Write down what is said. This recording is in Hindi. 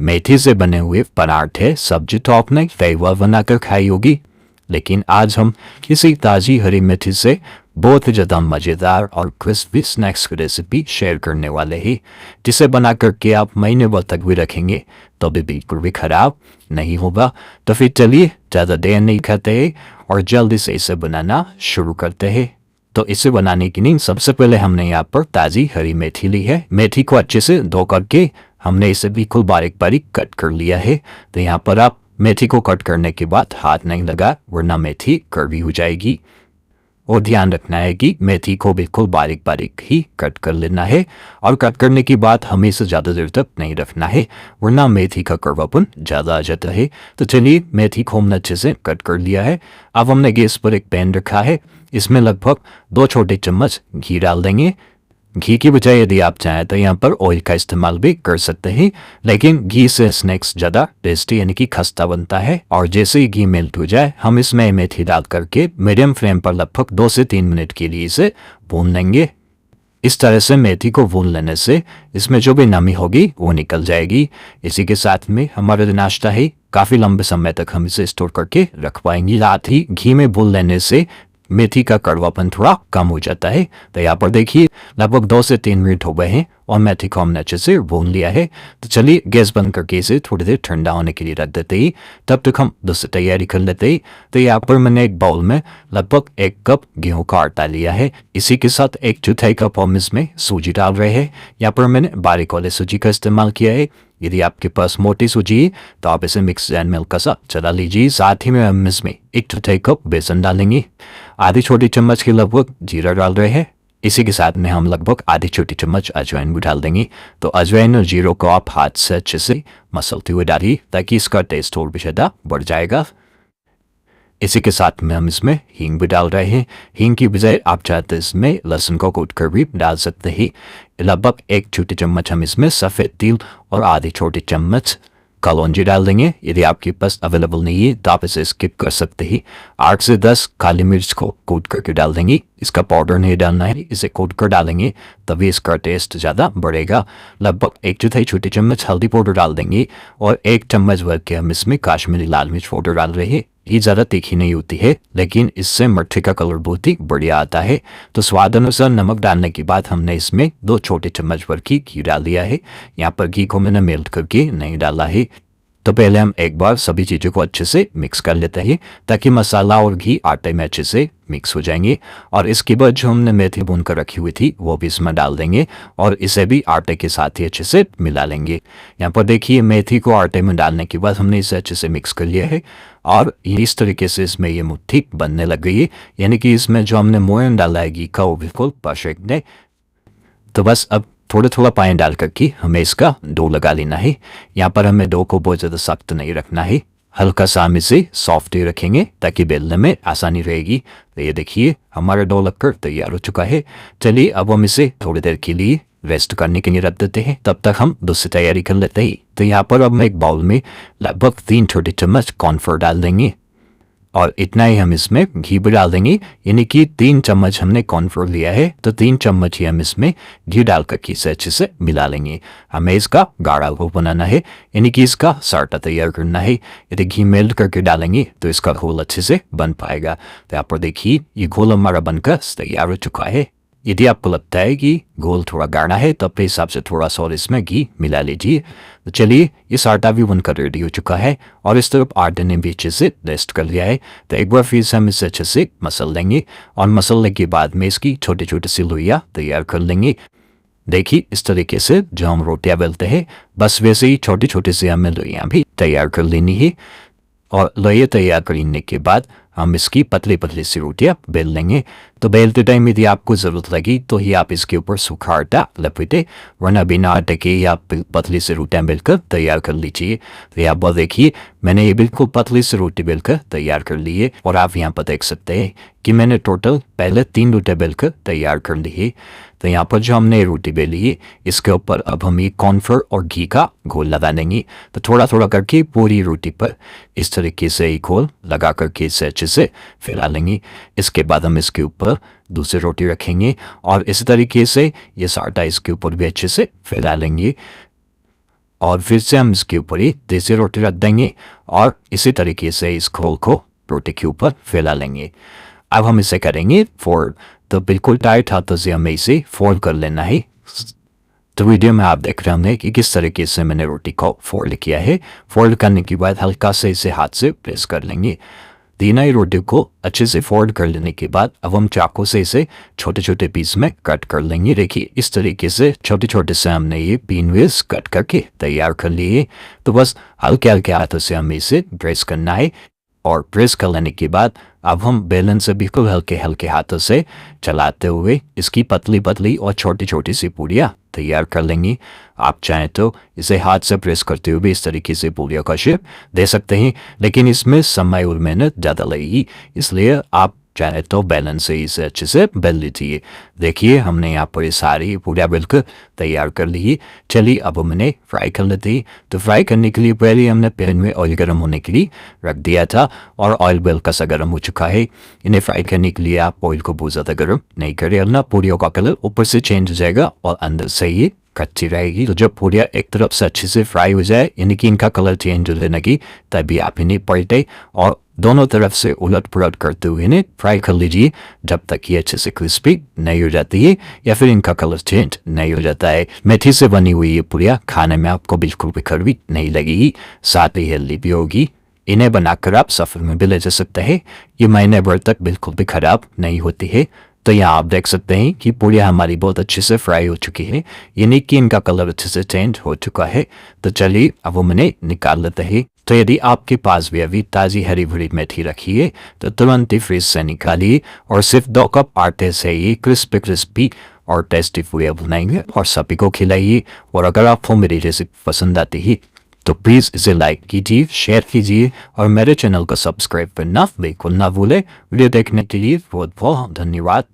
मेथी से बने हुए पराठे सब्जी तो आपने कई बार बनाकर खाई होगी, लेकिन आज हम किसी ताज़ी हरी मेथी से बहुत ही ज़्यादा मज़ेदार और क्रिस्पी स्नैक्स की रेसिपी शेयर करने वाले हैं, जिसे बना करके आप महीने भर तक भी रखेंगे तो भी बिल्कुल भी ख़राब नहीं होगा। तो फिर चलिए ज़्यादा देर नहीं करते हैं और जल्दी से इसे बनाना शुरू करते हैं। तो इसे बनाने के लिए सबसे पहले हमने यहाँ पर ताज़ी हरी मेथी ली है। मेथी को अच्छे से धो करके हमने इसे बिल्कुल बारीक बारीक कट कर लिया है। तो यहाँ पर आप मेथी को कट करने के बाद हाथ नहीं लगा, वरना मेथी कड़वी हो जाएगी। और ध्यान रखना है कि मेथी को बिल्कुल बारीक बारीक ही कट कर लेना है, और कट करने के बाद हमें इसे ज़्यादा देर तक नहीं रखना है, वरना मेथी का कड़वापन ज़्यादा आ जाता है। तो चलिए, मेथी को हमने अच्छे से कट कर लिया है। अब हमने गैस पर एक पैन रखा है, इसमें लगभग 2 छोटे चम्मच घी डाल देंगे। घी की बजाय यदि आप चाहें तो यहाँ पर ऑयल का इस्तेमाल भी कर सकते हैं, लेकिन घी से स्नैक्स ज़्यादा टेस्टी यानी कि खस्ता बनता है। और जैसे ही घी मेल्ट हो जाए, हम इसमें मेथी डाल करके मीडियम फ्लेम पर लगभग 2 से 3 मिनट के लिए इसे भून लेंगे। इस तरह से मेथी को भून लेने से इसमें जो भी नमी होगी वो निकल जाएगी। इसी के साथ में हमारा जो नाश्ता है, काफ़ी लंबे समय तक हम इसे स्टोर करके रख पाएंगे। रात ही घी में भून लेने से मेथी का कड़वापन थोड़ा कम हो जाता है। तो यहाँ पर देखिए, लगभग 2 से 3 मिनट हो गए हैं और मेथी को हमने अच्छे से भून लिया है। तो चलिए, गैस बंद करके इसे थोड़ी देर ठंडा होने के लिए रख देते ही, तब तक हम दूसरी तैयारी कर लेते ही। तो यहाँ पर मैंने एक बाउल में लगभग 1 कप गेहूं का आटा लिया है। इसी के साथ 1/4 कप हम इसमें सूजी डाल रहे हैं। यहाँ पर मैंने बारीक वाले सूजी का इस्तेमाल किया है। यदि आपके पास मोटी सूजी है तो आप इसे मिक्स एंड मिल्क का साथ चला लीजिए। साथ ही में हम इसमें 1/4 कप बेसन डालेंगे। आधी छोटी चम्मच के लगभग जीरा डाल रहे हैं। इसी के साथ में हम लगभग आधी छोटी चम्मच अजवाइन भी डाल देंगे। तो अजवाइन और जीरो को आप हाथ से अच्छे से मसलते हुए डालिए, ताकि इसका टेस्ट और भी ज़्यादा बढ़ जाएगा। इसी के साथ में हम इसमें हींग भी डाल रहे हैं। हींग की बजाय आप चाहते इसमें लहसुन को कूट कर भी डाल सकते हैं। लगभग 1 छोटी चम्मच हम इसमें सफ़ेद तिल और आधी छोटी चम्मच कलौंजी डाल देंगे। यदि आपके पास अवेलेबल नहीं है तो आप इसे स्किप कर सकते हैं। 8 से 10 काली मिर्च को कूट करके डाल देंगे। इसका पाउडर नहीं डालना है, इसे कूट कर डालेंगे तभी इसका टेस्ट ज़्यादा बढ़ेगा। लगभग 1/4 छोटी चम्मच हल्दी पाउडर डाल देंगे और 1 चम्मच भर के हम इसमें काश्मीरी लाल मिर्च पाउडर डाल रहे हैं। ये ज़्यादा तीखी नहीं होती है, लेकिन इससे मिर्ची का कलर बहुत ही बढ़िया आता है। तो स्वाद अनुसार नमक डालने के बाद हमने इसमें 2 छोटे चम्मच भर की घी डाल दिया है। यहाँ पर घी को मैंने मेल्ट करके नहीं डाला है। तो पहले हम एक बार सभी चीज़ों को अच्छे से मिक्स कर लेते हैं, ताकि मसाला और घी आटे में अच्छे से मिक्स हो जाएंगे। और इसके बाद जो हमने मेथी भून कर रखी हुई थी वो भी इसमें डाल देंगे और इसे भी आटे के साथ ही अच्छे से मिला लेंगे। यहाँ पर देखिए, मेथी को आटे में डालने के बाद हमने इसे अच्छे से मिक्स कर लिया है और इस तरीके से इसमें ये मुट्ठी बनने लग गई है, यानी कि इसमें जो हमने मोयन डाला है घी का वो बिल्कुल परफेक्ट है। तो बस अब थोड़ा थोड़ा पानी डाल करके हमें इसका डो लगा लेना है। यहाँ पर हमें डो को बहुत ज़्यादा सख्त नहीं रखना है, हल्का सा हम इसे सॉफ्ट ही रखेंगे ताकि बेलने में आसानी रहेगी। तो ये देखिए, हमारा डो लगकर तैयार हो चुका है। चलिए, अब हम इसे थोड़ी देर के लिए रेस्ट करने के लिए रख देते हैं, तब तक हम दूसरी तैयारी कर लेते हैं। तो यहाँ पर अब हम एक बाउल में लगभग 3 छोटे चम्मच कॉर्नफ्लोर डाल देंगे और इतना ही हम इसमें घी भी डाल देंगे, यानी कि 3 चम्मच हमने कॉर्नफ्लोर लिया है तो 3 चम्मच ही हम इसमें घी डाल कर इसे अच्छे से मिला लेंगे। हमें इसका गाढ़ा घोल बनाना है, यानी कि इसका साटा तैयार करना है। यदि घी मेल्ट करके डालेंगे तो इसका घोल अच्छे से बन पाएगा। तो यहाँ पर देखिए, ये घोल हमारा बनकर तैयार हो चुका है। यदि आपको लगता है कि घोल थोड़ा गाढ़ा है तो अपने हिसाब से थोड़ा सा और इसमें घी मिला लीजिए। तो चलिए, ये आटा भी बनकर रेडी हो चुका है और इस तरफ आटे ने भी अच्छे से रेस्ट कर लिया है। तो एक बार फिर से हम इसे अच्छे से मसल लेंगे और मसलने के बाद में इसकी छोटी छोटी सी लोइयाँ तैयार कर लेंगे। देखिए, इस तरीके से जो हम रोटियाँ बेलते हैं, बस वैसे ही छोटी छोटी सी हमें लोइयाँ भी तैयार कर लेनी है। और लोइयाँ तैयार करने के बाद हम इसकी पतली पतली सी रोटियाँ बेल लेंगे। तो बेलते टाइम यदि आपको ज़रूरत लगी तो ही आप इसके ऊपर सूखा आटा लपेटे, वरना बिना आटे के ही आप पतली सी रोटियाँ बेलकर तैयार कर लीजिए। तो यहाँ पर देखिए, मैंने ये बिल्कुल पतली सी रोटी बेलकर तैयार कर ली है और आप यहाँ पर देख सकते हैं कि मैंने टोटल पहले 3 रोटियाँ बेलकर तैयार कर ली है। तो यहाँ पर जो हमने रोटी बेली है, इसके ऊपर अब हम ये कॉर्नफ्लोर और घी का घोल लगा देंगे। तो थोड़ा थोड़ा करके पूरी रोटी पर इस तरीके से ये घोल लगा करके इसे अच्छे से फैला लेंगे। इसके बाद हम इसके ऊपर दूसरी रोटी रखेंगे और इसी तरीके से ये आटा इसके ऊपर भी अच्छे से फैला लेंगे। और फिर से हम इसके ऊपर ही देसी रोटी रख देंगे और इसी तरीके से इस घोल को रोटी के ऊपर फैला लेंगे। अब हम इसे करेंगे फोल्ड, तो बिल्कुल टाइट हाथों से हमें इसे फोल्ड कर लेना है। तो वीडियो में आप देख रहे होंगे कि किस तरीके से मैंने रोटी को फोल्ड किया है। फोल्ड करने के बाद हल्का से इसे हाथ से प्रेस कर लेंगे। तीनों ही रोटी को अच्छे से फोल्ड कर लेने के बाद अब हम चाकू से इसे छोटे छोटे पीस में कट कर लेंगे। देखिए इस तरीके से छोटे छोटे से हमने ये पीस कट करके तैयार कर लिए। तो बस हल्के हल्के हाथों से हमें इसे प्रेस करना है और प्रेस कर लेने के बाद अब हम बेलन से बिल्कुल हल्के हल्के हाथों से चलाते हुए इसकी पतली पतली और छोटी छोटी सी पूड़ियाँ तैयार कर लेंगे। आप चाहें तो इसे हाथ से प्रेस करते हुए इस तरीके से पूड़ियों का शेप दे सकते हैं, लेकिन इसमें समय और मेहनत ज़्यादा लगेगी, इसलिए आप चाहे तो बेलन से इसे अच्छे से बेल लीजिए। देखिए हमने यहाँ पर ये सारी पूड़ियाँ बेलकर तैयार कर ली। चलिए अब हमने फ्राई कर लेते हैं। तो फ्राई करने के लिए पहले हमने पैन में ऑयल गर्म होने के लिए रख दिया था और ऑयल हल्का सा गर्म हो चुका है। इन्हें फ्राई करने के लिए आप ऑयल को बहुत ज़्यादा गर्म नहीं करें, वरना पूड़ियों का कलर ऊपर से चेंज हो जाएगा और अंदर से ये कच्ची रहेगी। तो जब पूड़ियाँ एक तरफ से अच्छे से फ्राई हो जाए, यानी कि इनका कलर चेंज होने लगी, तभी आप इन्हें पलटे और दोनों तरफ से उलट पुलट करते हुए इन्हें फ्राई कर लीजिए जब तक ये अच्छे से क्रिस्पी नहीं हो जाती है या फिर इनका कलर चेंज नहीं हो जाता है। मेथी से बनी हुई ये पूड़ियाँ खाने में आपको बिल्कुल भी कड़वी नहीं लगेगी, साथ ही हेल्दी भी होगी। इन्हें बनाकर आप सफ़र में भी ले जा सकते हैं, ये महीने भर तक बिल्कुल भी खराब नहीं होती है। तो यहाँ आप देख सकते हैं कि पूड़ियाँ हमारी बहुत अच्छे से फ्राई हो चुकी है, यानी कि इनका कलर अच्छे से चेंज हो चुका है। तो चलिए अब वो मैंने निकाल लेते हैं। तो यदि आपके पास भी अभी ताज़ी हरी भरी मेथी रखी है तो तुरंत ही फ्रिज से निकालिए और सिर्फ 2 कप आटे से ही क्रिस्पी क्रिस्पी और टेस्टी पूड़ियाँ बनाएंगे और सभी को खिलाइए। और अगर आपको मेरी रेसिपी पसंद आती है तो प्लीज़ इसे लाइक कीजिए, शेयर कीजिए और मेरे चैनल को सब्सक्राइब करना बिल्कुल ना भूलें। वीडियो देखने के लिए बहुत बहुत धन्यवाद।